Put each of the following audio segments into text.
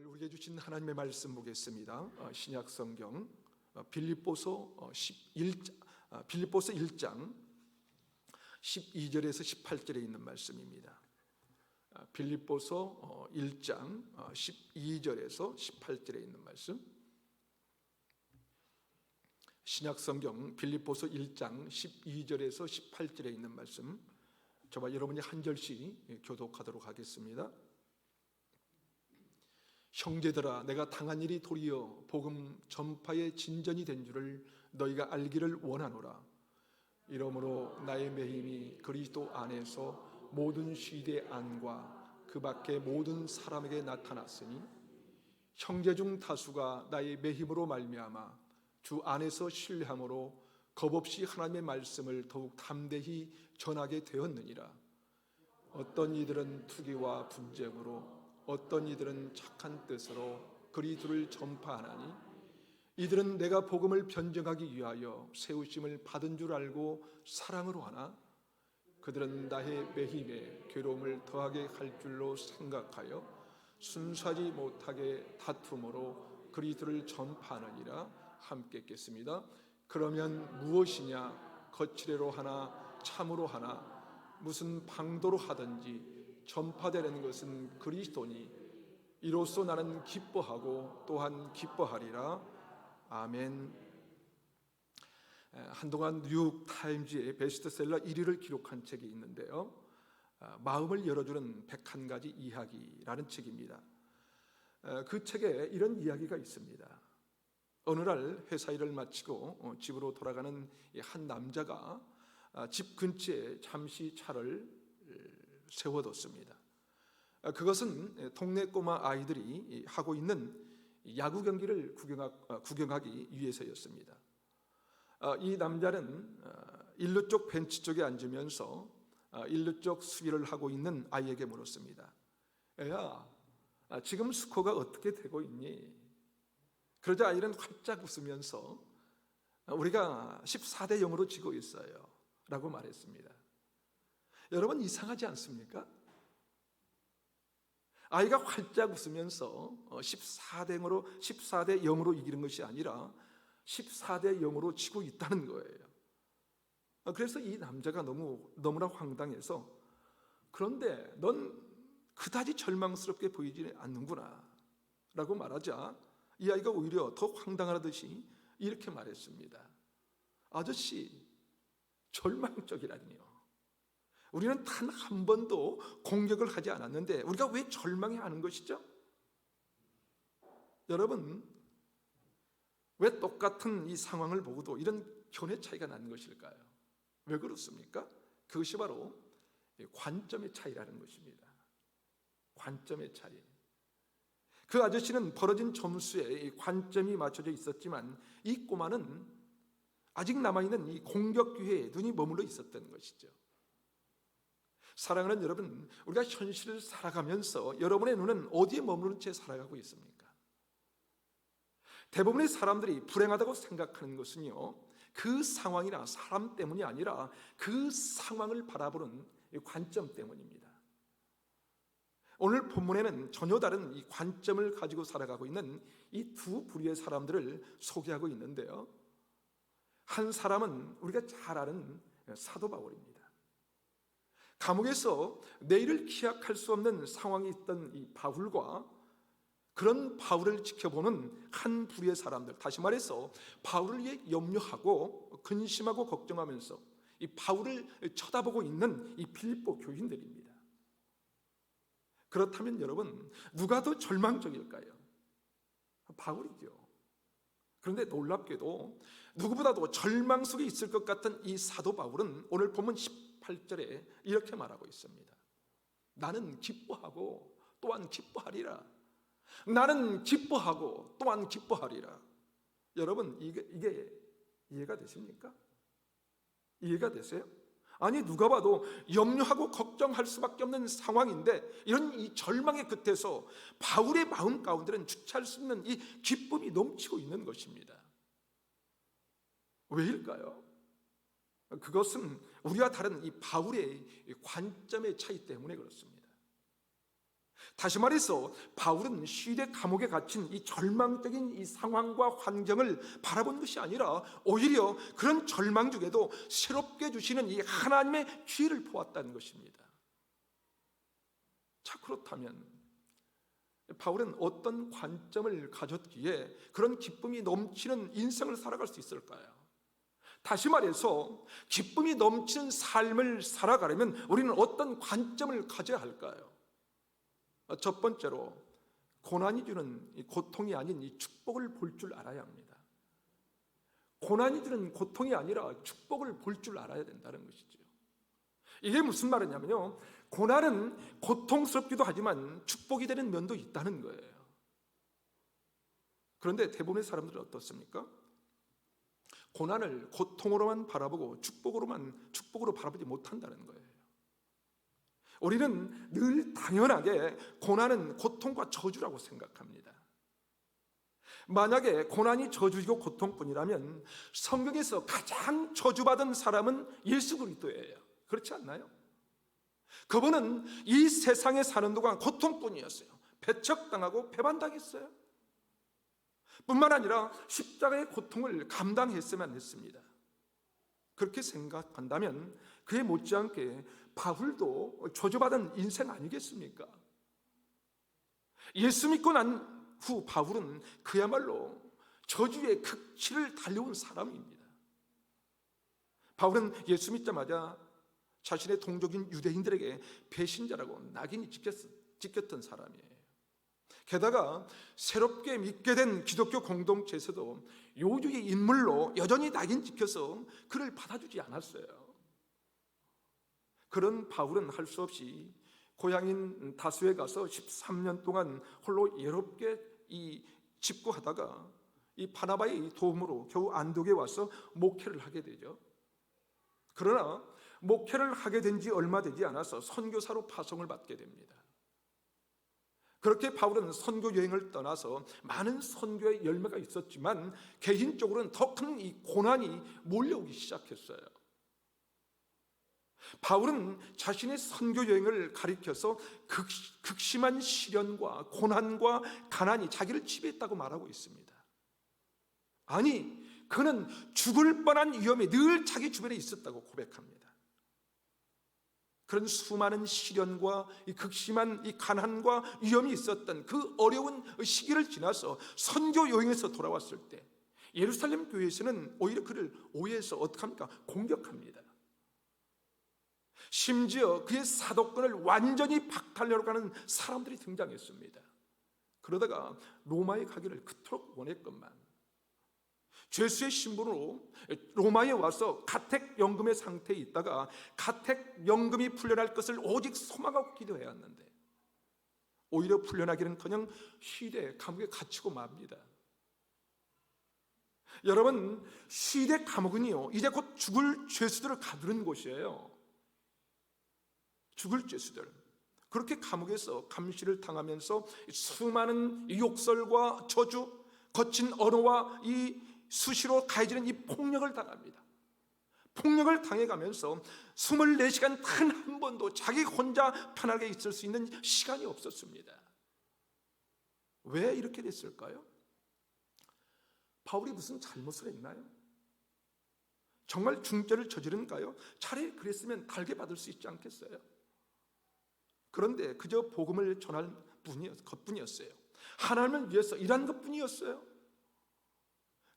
오늘 우리에게 주신 하나님의 말씀 보겠습니다. 신약 성경 빌립보서 1장 12절에서 18절에 있는 말씀입니다. 빌립보서 1장 12절에서 18절에 있는 말씀. 신약 성경 빌립보서 1장 12절에서 18절에 있는 말씀, 저와 여러분이 한 절씩 교독하도록 하겠습니다. 형제들아, 내가 당한 일이 도리어 복음 전파의 진전이 된 줄을 너희가 알기를 원하노라. 이러므로 나의 매임이 그리스도 안에서 모든 시대 안과 그 밖의 모든 사람에게 나타났으니, 형제 중 다수가 나의 매임으로 말미암아 주 안에서 신뢰함으로 겁없이 하나님의 말씀을 더욱 담대히 전하게 되었느니라. 어떤 이들은 투기와 분쟁으로, 어떤 이들은 착한 뜻으로 그리스도를 전파하나니, 이들은 내가 복음을 변증하기 위하여 세우심을 받은 줄 알고 사랑으로 하나, 그들은 나의 매임에 괴로움을 더하게 할 줄로 생각하여 순수하지 못하게 다툼으로 그리스도를 전파하느니라. 함께 읽겠습니다. 그러면 무엇이냐? 거칠애로 하나 참으로 하나 무슨 방도로 하든지 전파되는 것은 그리스도니, 이로써 나는 기뻐하고 또한 기뻐하리라. 아멘. 한동안 뉴욕타임즈의 베스트셀러 1위를 기록한 책이 있는데요, 마음을 열어주는 101가지 이야기라는 책입니다. 그 책에 이런 이야기가 있습니다. 어느 날 회사 일을 마치고 집으로 돌아가는 한 남자가 집 근처에 잠시 차를 세워뒀습니다. 그것은 동네 꼬마 아이들이 하고 있는 야구 경기를 구경하기 위해서였습니다. 이 남자는 일루 쪽 벤치 쪽에 앉으면서 일루 쪽 수비를 하고 있는 아이에게 물었습니다. 애야, 지금 스코어가 어떻게 되고 있니? 그러자 아이는 활짝 웃으면서 우리가 14대 0으로 지고 있어요 라고 말했습니다. 여러분, 이상하지 않습니까? 아이가 활짝 웃으면서 14대 0으로 이기는 것이 아니라 14대 0으로 지고 있다는 거예요. 그래서 이 남자가 너무나 황당해서, 그런데 넌 그다지 절망스럽게 보이지 않는구나 라고 말하자, 이 아이가 오히려 더 황당하듯이 이렇게 말했습니다. 아저씨, 절망적이라니요. 우리는 단 한 번도 공격을 하지 않았는데 우리가 왜 절망해야 하는 것이죠? 여러분, 왜 똑같은 이 상황을 보고도 이런 견해 차이가 나는 것일까요? 왜 그렇습니까? 그것이 바로 관점의 차이라는 것입니다. 관점의 차이. 그 아저씨는 벌어진 점수에 관점이 맞춰져 있었지만, 이 꼬마는 아직 남아있는 이 공격 기회에 눈이 머물러 있었던 것이죠. 사랑하는 여러분, 우리가 현실을 살아가면서 여러분의 눈은 어디에 머무른 채 살아가고 있습니까? 대부분의 사람들이 불행하다고 생각하는 것은요, 그 상황이나 사람 때문이 아니라 그 상황을 바라보는 관점 때문입니다. 오늘 본문에는 전혀 다른 이 관점을 가지고 살아가고 있는 이 두 부류의 사람들을 소개하고 있는데요, 한 사람은 우리가 잘 아는 사도 바울입니다. 감옥에서 내일을 기약할 수 없는 상황이 있던 이 바울과 그런 바울을 지켜보는 한 부류의 사람들, 다시 말해서 바울을 위해 염려하고 근심하고 걱정하면서 이 바울을 쳐다보고 있는 이 빌립보 교인들입니다. 그렇다면 여러분, 누가 더 절망적일까요? 바울이죠. 그런데 놀랍게도 누구보다도 절망 속에 있을 것 같은 이 사도 바울은 오늘 본문 18절에 이렇게 말하고 있습니다. 나는 기뻐하고 또한 기뻐하리라. 나는 기뻐하고 또한 기뻐하리라. 여러분, 이게 이해가 되십니까? 이해가 되세요? 아니, 누가 봐도 염려하고 걱정할 수밖에 없는 상황인데, 이런 이 절망의 끝에서 바울의 마음 가운데는 주체할 수 있는 이 기쁨이 넘치고 있는 것입니다. 왜일까요? 그것은 우리와 다른 이 바울의 관점의 차이 때문에 그렇습니다. 다시 말해서 바울은 시대 감옥에 갇힌 이 절망적인 이 상황과 환경을 바라본 것이 아니라 오히려 그런 절망 중에도 새롭게 주시는 이 하나님의 기회를 보았다는 것입니다. 자, 그렇다면 바울은 어떤 관점을 가졌기에 그런 기쁨이 넘치는 인생을 살아갈 수 있을까요? 다시 말해서 기쁨이 넘치는 삶을 살아가려면 우리는 어떤 관점을 가져야 할까요? 첫 번째로 고난이 주는 이 고통이 아닌 이 축복을 볼 줄 알아야 합니다. 고난이 주는 고통이 아니라 축복을 볼 줄 알아야 된다는 것이죠. 이게 무슨 말이냐면요, 고난은 고통스럽기도 하지만 축복이 되는 면도 있다는 거예요. 그런데 대부분의 사람들은 어떻습니까? 고난을 고통으로만 바라보고 축복으로 바라보지 못한다는 거예요. 우리는 늘 당연하게 고난은 고통과 저주라고 생각합니다. 만약에 고난이 저주이고 고통뿐이라면 성경에서 가장 저주받은 사람은 예수 그리스도예요. 그렇지 않나요? 그분은 이 세상에 사는 동안 고통뿐이었어요. 배척당하고 배반당했어요. 뿐만 아니라 십자가의 고통을 감당했어야만 했습니다. 그렇게 생각한다면 그에 못지않게 바울도 저주받은 인생 아니겠습니까? 예수 믿고 난 후 바울은 그야말로 저주의 극치를 달려온 사람입니다. 바울은 예수 믿자마자 자신의 동족인 유대인들에게 배신자라고 낙인이 찍혔던 사람이에요. 게다가 새롭게 믿게 된 기독교 공동체에서도 요주의 인물로 여전히 낙인 찍혀서 그를 받아주지 않았어요. 그런 바울은 할 수 없이 고향인 다수에 가서 13년 동안 홀로 외롭게 집구하다가 이 바나바의 도움으로 겨우 안독에 와서 목회를 하게 되죠. 그러나 목회를 하게 된 지 얼마 되지 않아서 선교사로 파송을 받게 됩니다. 그렇게 바울은 선교 여행을 떠나서 많은 선교의 열매가 있었지만 개인적으로는 더 큰 이 고난이 몰려오기 시작했어요. 바울은 자신의 선교 여행을 가리켜서 극심한 시련과 고난과 가난이 자기를 지배했다고 말하고 있습니다. 아니, 그는 죽을 뻔한 위험이 늘 자기 주변에 있었다고 고백합니다. 그런 수많은 시련과 이 극심한 이 가난과 위험이 있었던 그 어려운 시기를 지나서 선교 여행에서 돌아왔을 때 예루살렘 교회에서는 오히려 그를 오해해서 어떻게 합니까? 공격합니다. 심지어 그의 사도권을 완전히 박탈하려고 하는 사람들이 등장했습니다. 그러다가 로마에 가기를 그토록 원했건만 죄수의 신분으로 로마에 와서 가택연금의 상태에 있다가 가택연금이 풀려날 것을 오직 소망하고 기도해왔는데 오히려 풀려나기는커녕 시대 감옥에 갇히고 맙니다. 여러분, 시대 감옥은요 이제 곧 죽을 죄수들을 가두는 곳이에요. 죽을 죄수들, 그렇게 감옥에서 감시를 당하면서 수많은 욕설과 저주, 거친 언어와 이 수시로 가해지는 이 폭력을 당합니다. 폭력을 당해가면서 24시간 단 한 번도 자기 혼자 편하게 있을 수 있는 시간이 없었습니다. 왜 이렇게 됐을까요? 바울이 무슨 잘못을 했나요? 정말 중죄를 저지른가요? 차라리 그랬으면 달게 받을 수 있지 않겠어요? 그런데 그저 복음을 전할 것뿐이었어요. 하나님을 위해서 일한 것뿐이었어요.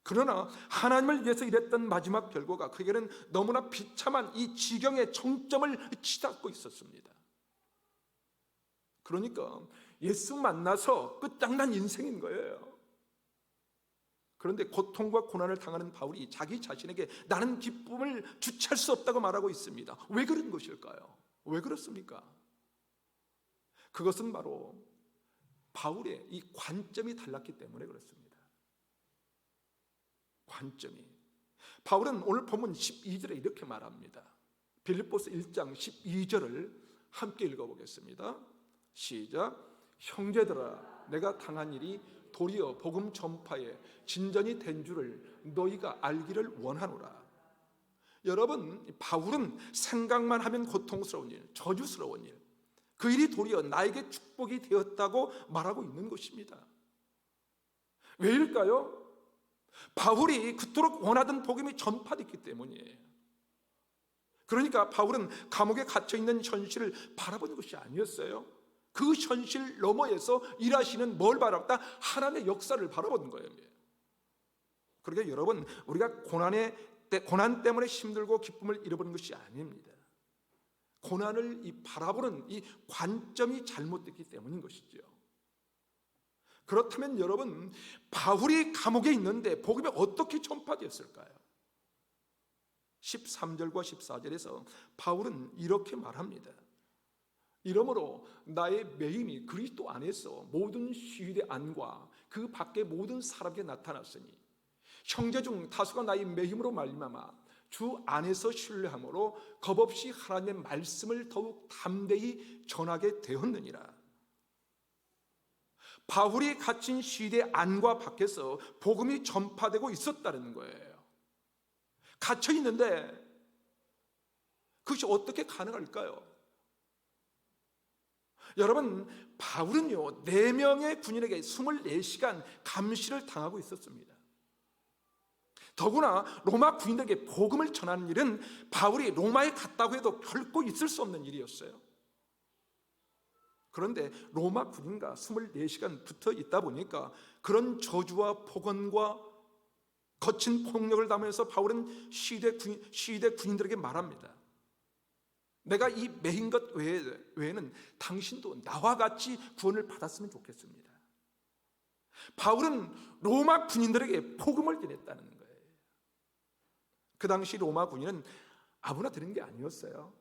그러나 하나님을 위해서 일했던 마지막 결과가 그에게는 너무나 비참한 이 지경의 정점을 치닫고 있었습니다. 그러니까 예수 만나서 끝장난 인생인 거예요. 그런데 고통과 고난을 당하는 바울이 자기 자신에게 나는 기쁨을 주체할 수 없다고 말하고 있습니다. 왜 그런 것일까요? 왜 그렇습니까? 그것은 바로 바울의 이 관점이 달랐기 때문에 그렇습니다. 관점이. 바울은 오늘 본문 12절에 이렇게 말합니다. 빌립보서 1장 12절을 함께 읽어보겠습니다. 시작. 형제들아, 내가 당한 일이 도리어 복음 전파에 진전이 된 줄을 너희가 알기를 원하노라. 여러분, 바울은 생각만 하면 고통스러운 일, 저주스러운 일, 그 일이 도리어 나에게 축복이 되었다고 말하고 있는 것입니다. 왜일까요? 바울이 그토록 원하던 복음이 전파됐기 때문이에요. 그러니까 바울은 감옥에 갇혀있는 현실을 바라보는 것이 아니었어요. 그 현실 너머에서 일하시는 뭘 바라봤다? 하나님의 역사를 바라보는 거예요. 그러니까 여러분, 우리가 고난 때문에 힘들고 기쁨을 잃어버린 것이 아닙니다. 고난을 바라보는 이 관점이 잘못됐기 때문인 것이죠. 그렇다면 여러분, 바울이 감옥에 있는데 복음이 어떻게 전파되었을까요? 13절과 14절에서 바울은 이렇게 말합니다. 이러므로 나의 매임이 그리스도 안에서 모든 시위대 안과 그 밖의 모든 사람에게 나타났으니 형제 중 다수가 나의 매임으로 말미암아 주 안에서 신뢰함으로 겁없이 하나님의 말씀을 더욱 담대히 전하게 되었느니라. 바울이 갇힌 시대 안과 밖에서 복음이 전파되고 있었다는 거예요. 갇혀 있는데 그것이 어떻게 가능할까요? 여러분, 바울은요 4명의 군인에게 24시간 감시를 당하고 있었습니다. 더구나 로마 군인에게 복음을 전하는 일은 바울이 로마에 갔다고 해도 결코 있을 수 없는 일이었어요. 그런데 로마 군인과 24시간 붙어 있다 보니까 그런 저주와 폭언과 거친 폭력을 당하면서 바울은 시대 군인들에게 말합니다. 내가 이 매인 것 외에는 당신도 나와 같이 구원을 받았으면 좋겠습니다. 바울은 로마 군인들에게 복음을 전했다는 거예요. 그 당시 로마 군인은 아무나 되는 게 아니었어요.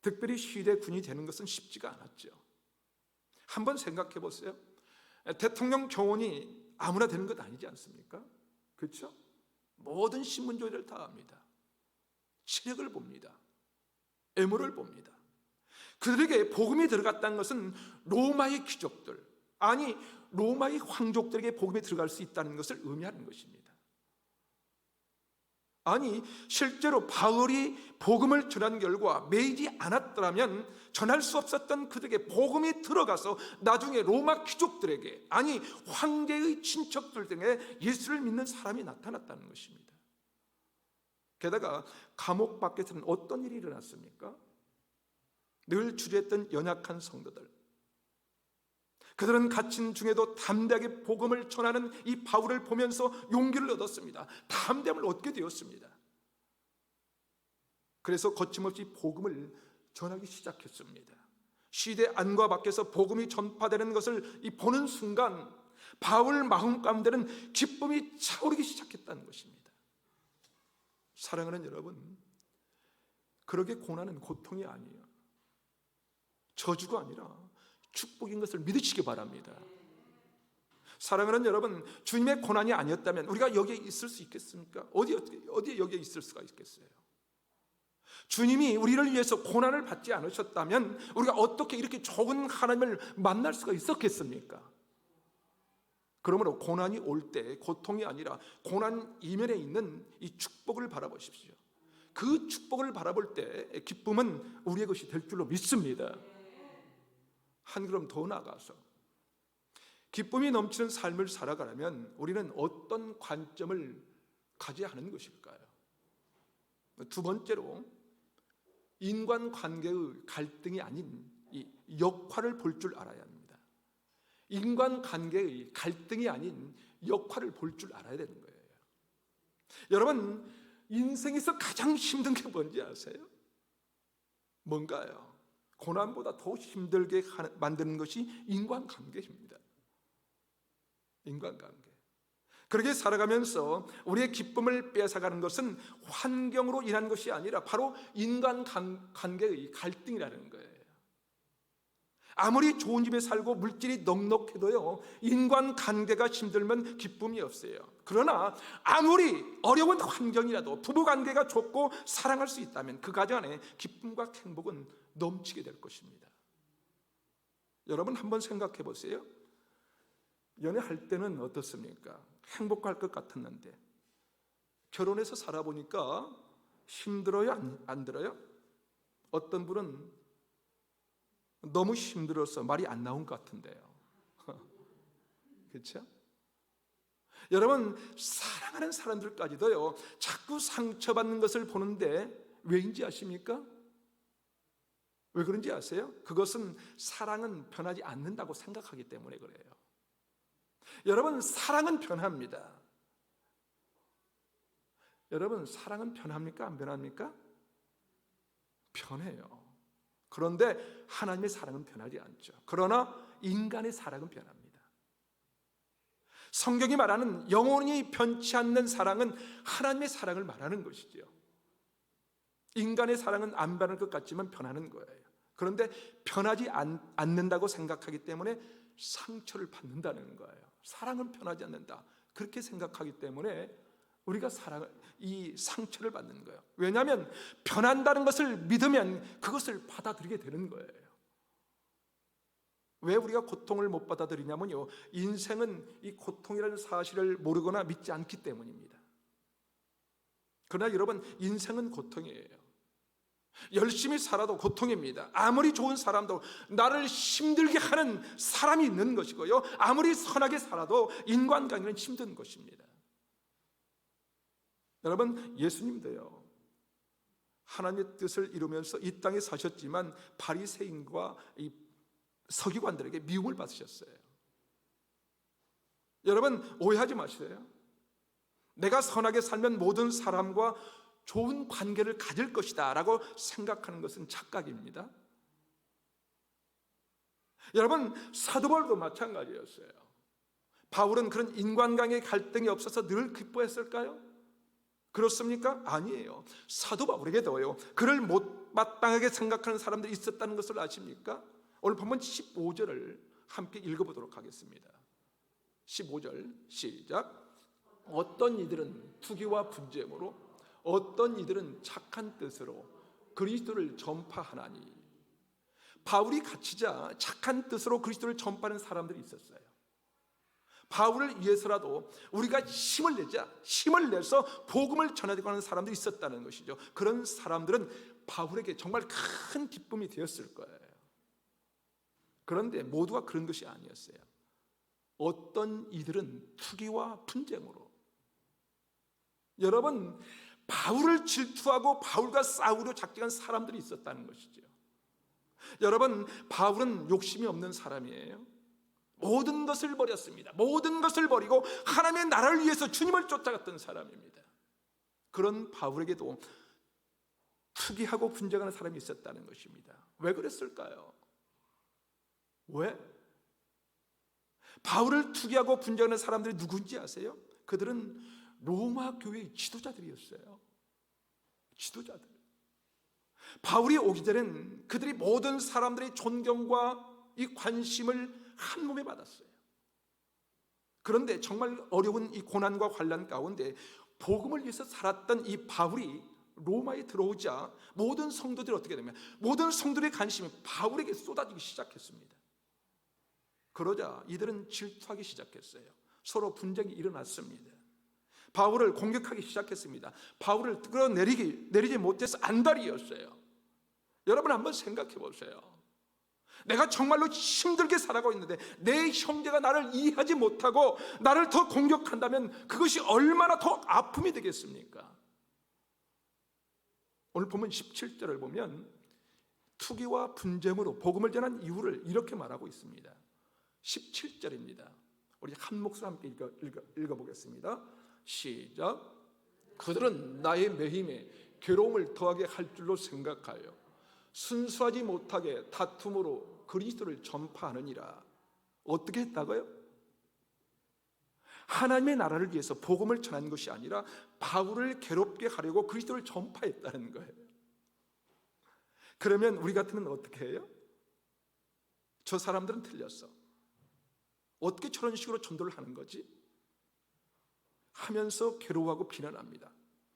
특별히 시대 군인이 되는 것은 쉽지가 않았죠. 한번 생각해 보세요. 대통령 교원이 아무나 되는 것 아니지 않습니까? 그렇죠? 모든 신분 조회를 다 합니다. 체력을 봅니다. 애모를 봅니다. 그들에게 복음이 들어갔다는 것은 로마의 귀족들, 아니 로마의 황족들에게 복음이 들어갈 수 있다는 것을 의미하는 것입니다. 아니 실제로 바울이 복음을 전한 결과 매이지 않았더라면 전할 수 없었던 그들에게 복음이 들어가서 나중에 로마 귀족들에게, 아니 황제의 친척들 등에 예수를 믿는 사람이 나타났다는 것입니다. 게다가 감옥 밖에서는 어떤 일이 일어났습니까? 늘 주저했던 연약한 성도들, 그들은 갇힌 중에도 담대하게 복음을 전하는 이 바울을 보면서 용기를 얻었습니다. 담대함을 얻게 되었습니다. 그래서 거침없이 복음을 전하기 시작했습니다. 시대 안과 밖에서 복음이 전파되는 것을 보는 순간 바울 마음 가운데는 기쁨이 차오르기 시작했다는 것입니다. 사랑하는 여러분, 그러게 고난은 고통이 아니에요. 저주가 아니라 축복인 것을 믿으시기 바랍니다. 사랑하는 여러분, 주님의 고난이 아니었다면 우리가 여기에 있을 수 있겠습니까? 어디에 여기에 있을 수가 있겠어요? 주님이 우리를 위해서 고난을 받지 않으셨다면 우리가 어떻게 이렇게 좋은 하나님을 만날 수가 있었겠습니까? 그러므로 고난이 올 때 고통이 아니라 고난 이면에 있는 이 축복을 바라보십시오. 그 축복을 바라볼 때 기쁨은 우리의 것이 될 줄로 믿습니다. 한 걸음 더 나아가서 기쁨이 넘치는 삶을 살아가려면 우리는 어떤 관점을 가져야 하는 것일까요? 두 번째로 인간관계의 갈등이 아닌 이 역할을 볼 줄 알아야 합니다. 인간관계의 갈등이 아닌 역할을 볼 줄 알아야 되는 거예요. 여러분, 인생에서 가장 힘든 게 뭔지 아세요? 뭔가요? 고난보다 더 힘들게 만드는 것이 인간관계입니다. 인간관계. 그렇게 살아가면서 우리의 기쁨을 뺏어가는 것은 환경으로 인한 것이 아니라 바로 인간관계의 갈등이라는 거예요. 아무리 좋은 집에 살고 물질이 넉넉해도요, 인간관계가 힘들면 기쁨이 없어요. 그러나 아무리 어려운 환경이라도 부부관계가 좋고 사랑할 수 있다면 그 가정 안에 기쁨과 행복은 넘치게 될 것입니다. 여러분 한번 생각해 보세요. 연애할 때는 어떻습니까? 행복할 것 같았는데 결혼해서 살아보니까 힘들어요? 안 들어요? 어떤 분은 너무 힘들어서 말이 안 나온 것 같은데요. 그렇죠? 여러분, 사랑하는 사람들까지도요 자꾸 상처받는 것을 보는데 왜인지 아십니까? 왜 그런지 아세요? 그것은 사랑은 변하지 않는다고 생각하기 때문에 그래요. 여러분, 사랑은 변합니다. 여러분, 사랑은 변합니까? 안 변합니까? 변해요. 그런데 하나님의 사랑은 변하지 않죠. 그러나 인간의 사랑은 변합니다. 성경이 말하는 영원히 변치 않는 사랑은 하나님의 사랑을 말하는 것이죠. 인간의 사랑은 안 변할 것 같지만 변하는 거예요. 그런데 변하지 않는다고 생각하기 때문에 상처를 받는다는 거예요. 사랑은 변하지 않는다, 그렇게 생각하기 때문에 우리가 이 상처를 받는 거예요. 왜냐하면 변한다는 것을 믿으면 그것을 받아들이게 되는 거예요. 왜 우리가 고통을 못 받아들이냐면요, 인생은 이 고통이라는 사실을 모르거나 믿지 않기 때문입니다. 그러나 여러분, 인생은 고통이에요. 열심히 살아도 고통입니다. 아무리 좋은 사람도 나를 힘들게 하는 사람이 있는 것이고요, 아무리 선하게 살아도 인간관계는 힘든 것입니다. 여러분, 예수님도요 하나님의 뜻을 이루면서 이 땅에 사셨지만 바리새인과 이 서기관들에게 미움을 받으셨어요. 여러분, 오해하지 마세요. 내가 선하게 살면 모든 사람과 좋은 관계를 가질 것이다 라고 생각하는 것은 착각입니다. 여러분, 사도 바울도 마찬가지였어요. 바울은 그런 인간관계의 갈등이 없어서 늘 기뻐했을까요? 그렇습니까? 아니에요. 사도 바울에게도요 그를 못마땅하게 생각하는 사람들이 있었다는 것을 아십니까? 오늘 본문 15절을 함께 읽어보도록 하겠습니다. 15절 시작. 어떤 이들은 투기와 분쟁으로, 어떤 이들은 착한 뜻으로 그리스도를 전파하나니. 바울이 갇히자 착한 뜻으로 그리스도를 전파하는 사람들이 있었어요. 바울을 위해서라도 우리가 힘을 내서 복음을 전하려고 하는 사람들이 있었다는 것이죠. 그런 사람들은 바울에게 정말 큰 기쁨이 되었을 거예요. 그런데 모두가 그런 것이 아니었어요. 어떤 이들은 투기와 분쟁으로. 여러분, 바울을 질투하고 바울과 싸우려 작정한 사람들이 있었다는 것이죠. 여러분, 바울은 욕심이 없는 사람이에요. 모든 것을 버렸습니다. 모든 것을 버리고 하나님의 나라를 위해서 주님을 쫓아갔던 사람입니다. 그런 바울에게도 투기하고 분쟁하는 사람이 있었다는 것입니다. 왜 그랬을까요? 왜? 바울을 투기하고 분쟁하는 사람들이 누군지 아세요? 그들은 로마 교회의 지도자들이었어요. 지도자들. 바울이 오기 전엔 그들이 모든 사람들의 존경과 이 관심을 한 몸에 받았어요. 그런데 정말 어려운 이 고난과 환난 가운데 복음을 위해서 살았던 이 바울이 로마에 들어오자 모든 성도들이 어떻게 되면 모든 성도들의 관심이 바울에게 쏟아지기 시작했습니다. 그러자 이들은 질투하기 시작했어요. 서로 분쟁이 일어났습니다. 바울을 공격하기 시작했습니다. 바울을 끌어내리지 못해서 안달이었어요. 여러분, 한번 생각해 보세요. 내가 정말로 힘들게 살아가고 있는데 내 형제가 나를 이해하지 못하고 나를 더 공격한다면 그것이 얼마나 더 아픔이 되겠습니까? 오늘 보면 17절을 보면 투기와 분쟁으로 복음을 전한 이유를 이렇게 말하고 있습니다. 17절입니다. 우리 한 목소리 함께 읽어보겠습니다. 시작. 그들은 나의 매임에 괴로움을 더하게 할 줄로 생각하여 순수하지 못하게 다툼으로 그리스도를 전파하느니라. 어떻게 했다고요? 하나님의 나라를 위해서 복음을 전한 것이 아니라 바울을 괴롭게 하려고 그리스도를 전파했다는 거예요. 그러면 우리 같으면 어떻게 해요? 저 사람들은 틀렸어. 어떻게 저런 식으로 전도를 하는 거지? 하면서 괴로워하고 비난합니다.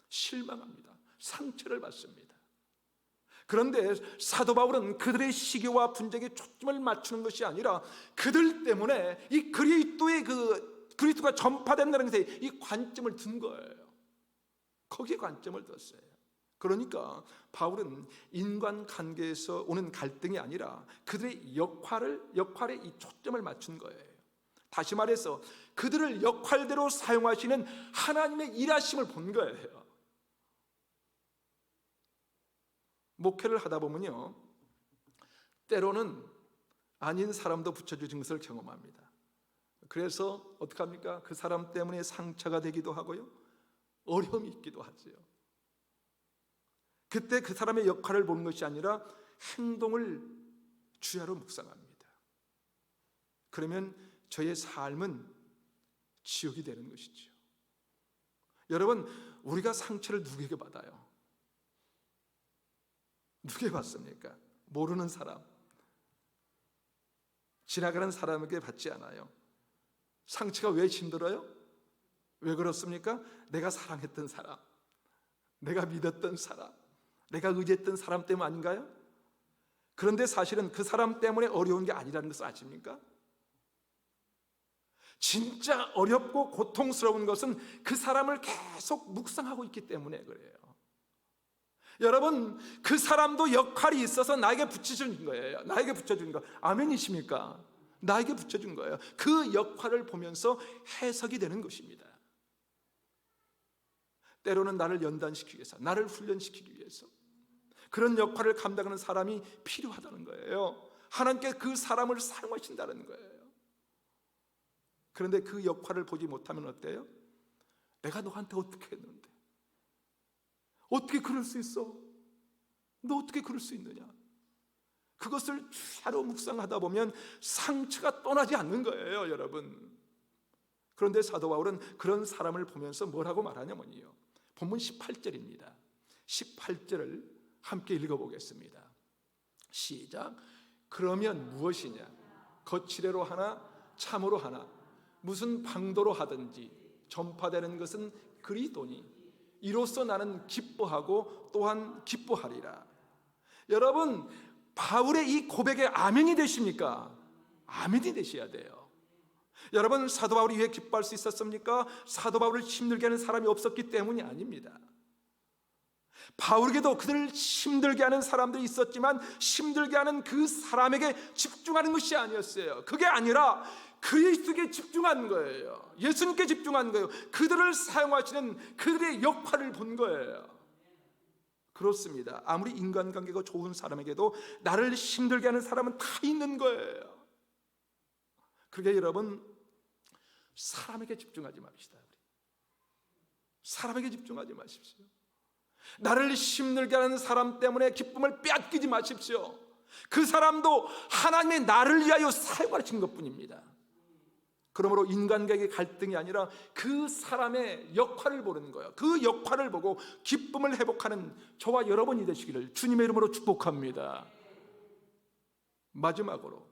실망합니다. 상처를 받습니다. 그런데 사도 바울은 그들의 시기와 분쟁에 초점을 맞추는 것이 아니라 그들 때문에 이 그리스도가 전파된다는 것에 이 관점을 둔 거예요. 거기에 관점을 뒀어요. 그러니까 바울은 인간관계에서 오는 갈등이 아니라 그들의 역할에 이 초점을 맞춘 거예요. 다시 말해서 그들을 역할대로 사용하시는 하나님의 일하심을 본 거예요. 목회를 하다 보면요, 때로는 아닌 사람도 붙여주신 것을 경험합니다. 그래서 어떻게 합니까? 그 사람 때문에 상처가 되기도 하고요, 어려움이 있기도 하지요. 그때 그 사람의 역할을 보는 것이 아니라 행동을 주야로 묵상합니다. 그러면 저의 삶은 지옥이 되는 것이죠. 여러분, 우리가 상처를 누구에게 받아요? 누구에게 받습니까? 모르는 사람, 지나가는 사람에게 받지 않아요. 상처가 왜 힘들어요? 왜 그렇습니까? 내가 사랑했던 사람, 내가 믿었던 사람, 내가 의지했던 사람 때문 아닌가요? 그런데 사실은 그 사람 때문에 어려운 게 아니라는 것을 아십니까? 진짜 어렵고 고통스러운 것은 그 사람을 계속 묵상하고 있기 때문에 그래요. 여러분, 그 사람도 역할이 있어서 나에게 붙여준 거예요. 나에게 붙여준 거. 아멘이십니까? 나에게 붙여준 거예요. 그 역할을 보면서 해석이 되는 것입니다. 때로는 나를 연단시키기 위해서, 나를 훈련시키기 위해서 그런 역할을 감당하는 사람이 필요하다는 거예요. 하나님께 그 사람을 사용하신다는 거예요. 그런데 그 역할을 보지 못하면 어때요? 내가 너한테 어떻게 했는데, 어떻게 그럴 수 있어? 너 어떻게 그럴 수 있느냐? 그것을 주야로 묵상하다 보면 상처가 떠나지 않는 거예요, 여러분. 그런데 사도 바울은 그런 사람을 보면서 뭐라고 말하냐면요, 본문 18절입니다. 18절을 함께 읽어보겠습니다. 시작. 그러면 무엇이냐? 거칠애로 하나 참으로 하나 무슨 방도로 하든지 전파되는 것은 그리스도니 이로써 나는 기뻐하고 또한 기뻐하리라. 여러분, 바울의 이 고백에 아멘이 되십니까? 아멘이 되셔야 돼요. 여러분, 사도 바울이 왜 기뻐할 수 있었습니까? 사도 바울을 힘들게 하는 사람이 없었기 때문이 아닙니다. 바울에게도 그들을 힘들게 하는 사람들이 있었지만 힘들게 하는 그 사람에게 집중하는 것이 아니었어요. 그게 아니라 그리스도께 집중한 거예요. 예수님께 집중한 거예요. 그들을 사용하시는 그들의 역할을 본 거예요. 그렇습니다. 아무리 인간관계가 좋은 사람에게도 나를 힘들게 하는 사람은 다 있는 거예요. 그게 여러분, 사람에게 집중하지 맙시다. 사람에게 집중하지 마십시오. 나를 힘들게 하는 사람 때문에 기쁨을 빼앗기지 마십시오. 그 사람도 하나님의 나를 위하여 사용하신 것뿐입니다. 그러므로 인간관계의 갈등이 아니라 그 사람의 역할을 보는 거예요. 그 역할을 보고 기쁨을 회복하는 저와 여러분이 되시기를 주님의 이름으로 축복합니다. 마지막으로,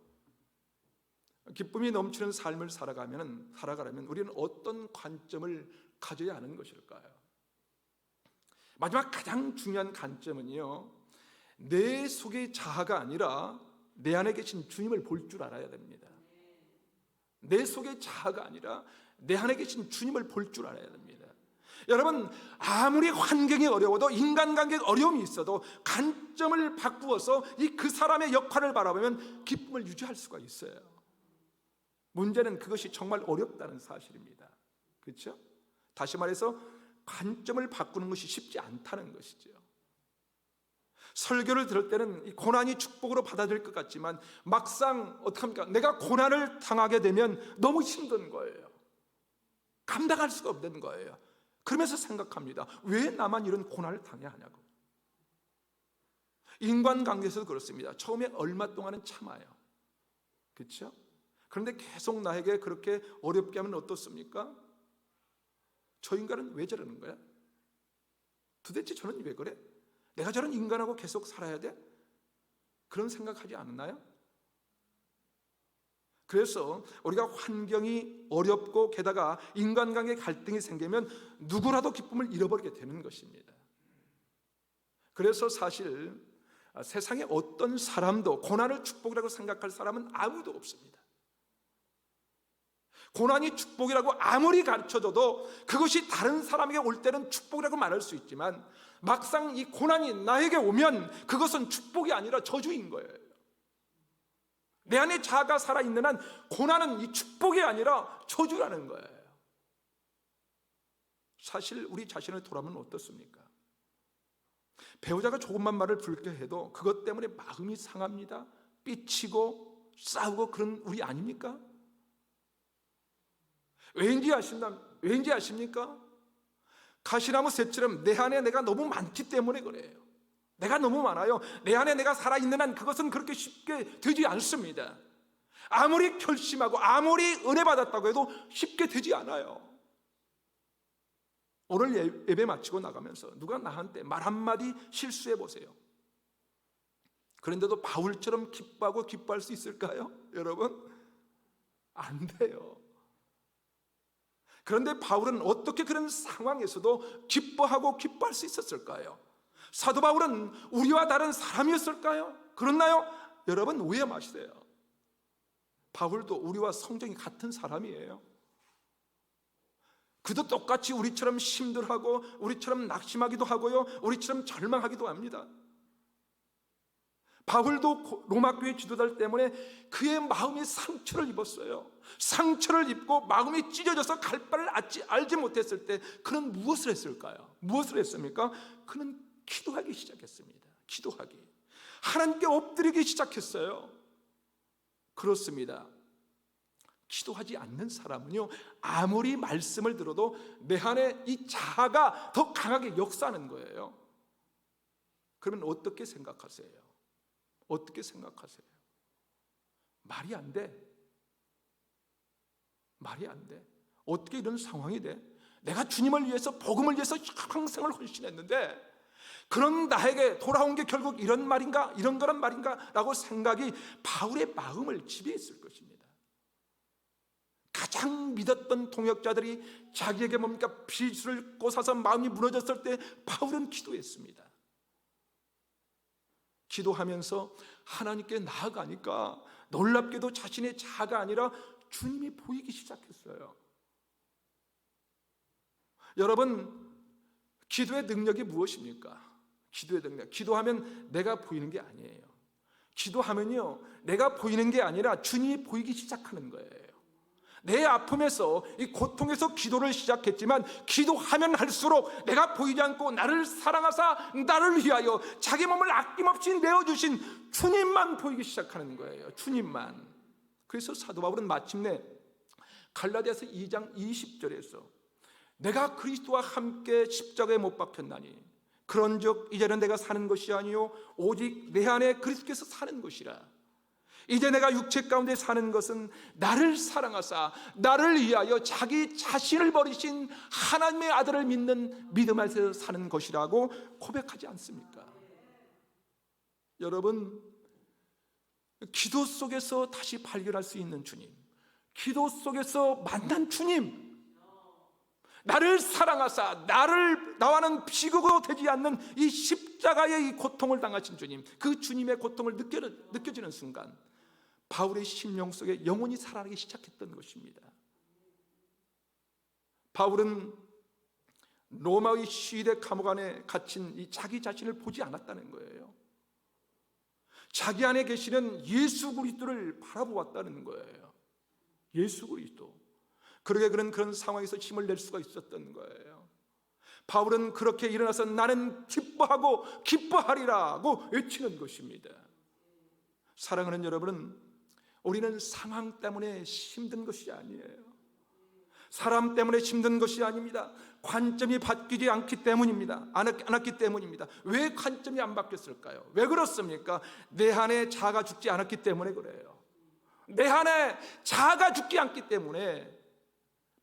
기쁨이 넘치는 삶을 살아가려면 우리는 어떤 관점을 가져야 하는 것일까요? 마지막 가장 중요한 관점은요, 내 속의 자아가 아니라 내 안에 계신 주님을 볼 줄 알아야 됩니다. 내 속의 자아가 아니라 내 안에 계신 주님을 볼 줄 알아야 됩니다. 여러분, 아무리 환경이 어려워도, 인간관계에 어려움이 있어도 관점을 바꾸어서 그 사람의 역할을 바라보면 기쁨을 유지할 수가 있어요. 문제는 그것이 정말 어렵다는 사실입니다. 그렇죠? 다시 말해서 관점을 바꾸는 것이 쉽지 않다는 것이죠. 설교를 들을 때는 이 고난이 축복으로 받아들일 것 같지만 막상 어떡합니까? 내가 고난을 당하게 되면 너무 힘든 거예요. 감당할 수가 없는 거예요. 그러면서 생각합니다. 왜 나만 이런 고난을 당해야 하냐고. 인간관계에서도 그렇습니다. 처음에 얼마 동안은 참아요. 그렇죠? 그런데 계속 나에게 그렇게 어렵게 하면 어떻습니까? 저 인간은 왜 저러는 거야? 도대체 저는 왜 그래? 내가 저런 인간하고 계속 살아야 돼? 그런 생각하지 않았나요? 그래서 우리가 환경이 어렵고 게다가 인간관계 갈등이 생기면 누구라도 기쁨을 잃어버리게 되는 것입니다. 그래서 사실 세상에 어떤 사람도 고난을 축복이라고 생각할 사람은 아무도 없습니다. 고난이 축복이라고 아무리 가르쳐줘도 그것이 다른 사람에게 올 때는 축복이라고 말할 수 있지만 막상 이 고난이 나에게 오면 그것은 축복이 아니라 저주인 거예요. 내 안에 자아가 살아있는 한 고난은 이 축복이 아니라 저주라는 거예요. 사실 우리 자신을 돌아보면 어떻습니까? 배우자가 조금만 말을 불쾌해도 그것 때문에 마음이 상합니다. 삐치고 싸우고 그런 우리 아닙니까? 왠지 아십니까? 가시나무 셋처럼 내 안에 내가 너무 많기 때문에 그래요. 내가 너무 많아요. 내 안에 내가 살아있는 한 그것은 그렇게 쉽게 되지 않습니다. 아무리 결심하고 아무리 은혜 받았다고 해도 쉽게 되지 않아요. 오늘 예배 마치고 나가면서 누가 나한테 말 한마디 실수해 보세요. 그런데도 바울처럼 기뻐하고 기뻐할 수 있을까요? 여러분, 안 돼요. 그런데 바울은 어떻게 그런 상황에서도 기뻐하고 기뻐할 수 있었을까요? 사도 바울은 우리와 다른 사람이었을까요? 그렇나요? 여러분, 오해 마시세요. 바울도 우리와 성정이 같은 사람이에요. 그도 똑같이 우리처럼 힘들하고 우리처럼 낙심하기도 하고요, 우리처럼 절망하기도 합니다. 바울도 로마 교회 지도자들 때문에 그의 마음이 상처를 입었어요. 상처를 입고 마음이 찢어져서 갈 바를 알지 못했을 때 그는 무엇을 했을까요? 무엇을 했습니까? 그는 기도하기 시작했습니다. 기도하기, 하나님께 엎드리기 시작했어요. 그렇습니다. 기도하지 않는 사람은요, 아무리 말씀을 들어도 내 안에 이 자아가 더 강하게 역사하는 거예요. 그러면 어떻게 생각하세요? 어떻게 생각하세요? 말이 안 돼. 말이 안 돼. 어떻게 이런 상황이 돼? 내가 주님을 위해서, 복음을 위해서 평생을 헌신했는데 그런 나에게 돌아온 게 결국 이런 말인가? 이런 거란 말인가? 라고 생각이 바울의 마음을 지배했을 것입니다. 가장 믿었던 동역자들이 자기에게 뭡니까? 비수를 꽂아서 마음이 무너졌을 때 바울은 기도했습니다. 기도하면서 하나님께 나아가니까 놀랍게도 자신의 자아가 아니라 주님이 보이기 시작했어요. 여러분, 기도의 능력이 무엇입니까? 기도의 능력, 기도하면 내가 보이는 게 아니에요. 기도하면요, 내가 보이는 게 아니라 주님이 보이기 시작하는 거예요. 내 아픔에서, 이 고통에서 기도를 시작했지만 기도하면 할수록 내가 보이지 않고 나를 사랑하사 나를 위하여 자기 몸을 아낌없이 내어주신 주님만 보이기 시작하는 거예요. 주님만. 그래서 사도 바울은 마침내 갈라디아서 2장 20절에서 내가 그리스도와 함께 십자가에 못 박혔나니 그런즉 이제는 내가 사는 것이 아니요 오직 내 안에 그리스도께서 사는 것이라. 이제 내가 육체 가운데 사는 것은 나를 사랑하사 나를 위하여 자기 자신을 버리신 하나님의 아들을 믿는 믿음 안에서 사는 것이라고 고백하지 않습니까? 여러분, 기도 속에서 다시 발견할 수 있는 주님, 기도 속에서 만난 주님, 나를 사랑하사 나와는 비교도 되지 않는 이 십자가의 이 고통을 당하신 주님, 그 주님의 고통을 느껴지는 순간 바울의 심령 속에 영혼이 살아나기 시작했던 것입니다. 바울은 로마의 시대 감옥 안에 갇힌 이 자기 자신을 보지 않았다는 거예요. 자기 안에 계시는 예수 그리스도를 바라보았다는 거예요. 예수 그리스도. 그러게 그런 상황에서 힘을 낼 수가 있었던 거예요. 바울은 그렇게 일어나서 나는 기뻐하고 기뻐하리라고 외치는 것입니다. 사랑하는 여러분, 우리는 상황 때문에 힘든 것이 아니에요. 사람 때문에 힘든 것이 아닙니다. 관점이 바뀌지 않기 때문입니다. 않았기 때문입니다. 왜 관점이 안 바뀌었을까요? 왜 그렇습니까? 내 안에 자아가 죽지 않았기 때문에 그래요. 내 안에 자아가 죽지 않기 때문에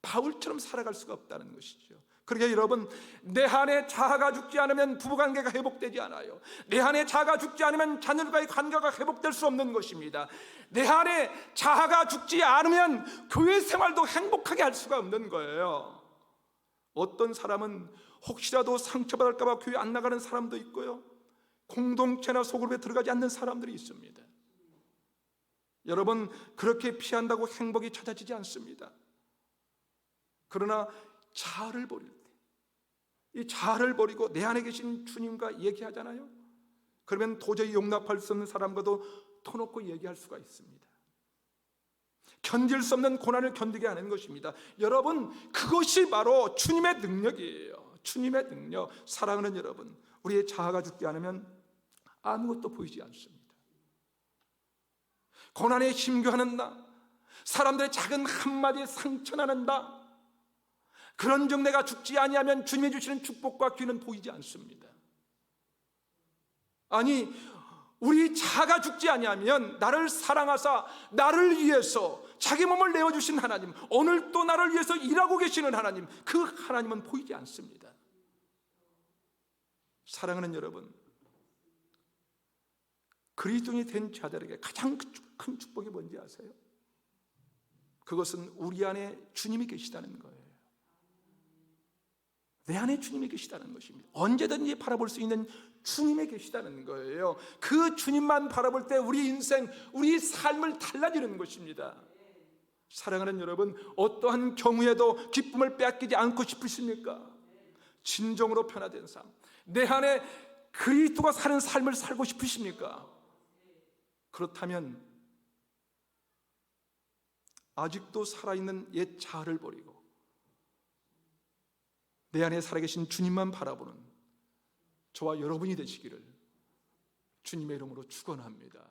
바울처럼 살아갈 수가 없다는 것이죠. 그러니까 여러분, 내 안에 자아가 죽지 않으면 부부관계가 회복되지 않아요. 내 안에 자아가 죽지 않으면 자녀들과의 관계가 회복될 수 없는 것입니다. 내 안에 자아가 죽지 않으면 교회 생활도 행복하게 할 수가 없는 거예요. 어떤 사람은 혹시라도 상처받을까 봐 교회 안 나가는 사람도 있고요, 공동체나 소그룹에 들어가지 않는 사람들이 있습니다. 여러분, 그렇게 피한다고 행복이 찾아지지 않습니다. 그러나 자아를 버릴 때, 이 자아를 버리고 내 안에 계신 주님과 얘기하잖아요. 그러면 도저히 용납할 수 없는 사람과도 터놓고 얘기할 수가 있습니다. 견딜 수 없는 고난을 견디게 하는 것입니다. 여러분, 그것이 바로 주님의 능력이에요. 주님의 능력. 사랑하는 여러분, 우리의 자아가 죽지 않으면 아무것도 보이지 않습니다. 고난에 힘겨하는 나, 사람들의 작은 한마디에 상처나는 나, 그런즉 내가 죽지 아니하면 주님이 주시는 축복과 귀는 보이지 않습니다. 아니, 우리 자가 죽지 아니하면 나를 사랑하사 나를 위해서 자기 몸을 내어주신 하나님, 오늘 또 나를 위해서 일하고 계시는 하나님, 그 하나님은 보이지 않습니다. 사랑하는 여러분, 그리스도인이 된 자들에게 가장 큰 축복이 뭔지 아세요? 그것은 우리 안에 주님이 계시다는 거예요. 내 안에 주님이 계시다는 것입니다. 언제든지 바라볼 수 있는 주님이 계시다는 거예요. 그 주님만 바라볼 때 우리 인생, 우리 삶을 달라지는 것입니다. 사랑하는 여러분, 어떠한 경우에도 기쁨을 빼앗기지 않고 싶으십니까? 진정으로 변화된 삶, 내 안에 그리스도가 사는 삶을 살고 싶으십니까? 그렇다면 아직도 살아있는 옛 자아를 버리고 내 안에 살아계신 주님만 바라보는 저와 여러분이 되시기를 주님의 이름으로 축원합니다.